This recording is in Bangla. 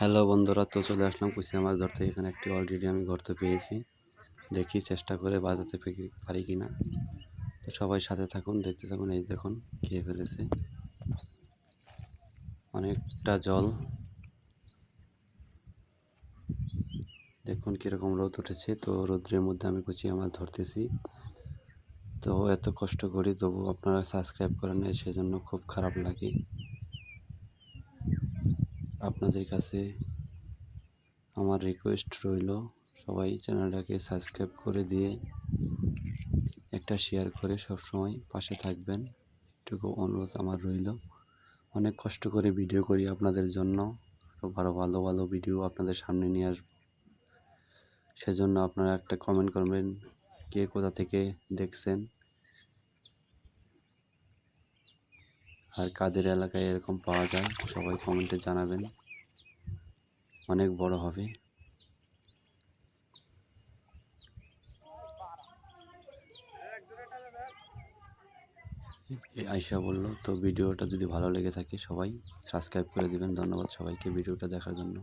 হ্যালো বন্ধুরা, তো চলে আসলাম কুচিয়া মাছ ধরতে। এখানে একটি অলরেডি আমি ধরতে পেয়েছি। দেখি চেষ্টা করে বাজাতে পারি কিনা। তো সবাই সাথে থাকুন, দেখতে থাকুন। এই দেখুন, খেয়ে ফেলেছে অনেকটা জল। দেখুন কীরকম রোদ উঠেছে। তো রোদ্রের মধ্যে আমি কুচিয়া মাছ ধরতেছি। তো এত কষ্ট করি, তবু আপনারা সাবস্ক্রাইব করেন না, সেজন্য খুব খারাপ লাগে। আপনাদের কাছে আমার রিকোয়েস্ট রইল, সবাই চ্যানেলটাকে সাবস্ক্রাইব করে দিয়ে একটা শেয়ার করে সবসময় পাশে থাকবেন, এটুকু অনুরোধ আমার রইল। অনেক কষ্ট করে ভিডিও করি আপনাদের জন্য, আরও ভালো ভালো ভালো ভিডিও আপনাদের সামনে নিয়ে আসব। সেজন্য আপনারা একটা কমেন্ট করবেন, কে কোথা থেকে দেখছেন আর কাদের এলাকায় এরকম পাওয়া যায়, সবাই কমেন্টে জানাবেন। অনেক বড় হবে। আয়শা বলল। তো ভিডিওটা যদি ভালো লেগে থাকে সবাই সাবস্ক্রাইব করে দিবেন। ধন্যবাদ সবাইকে ভিডিওটা দেখার জন্য।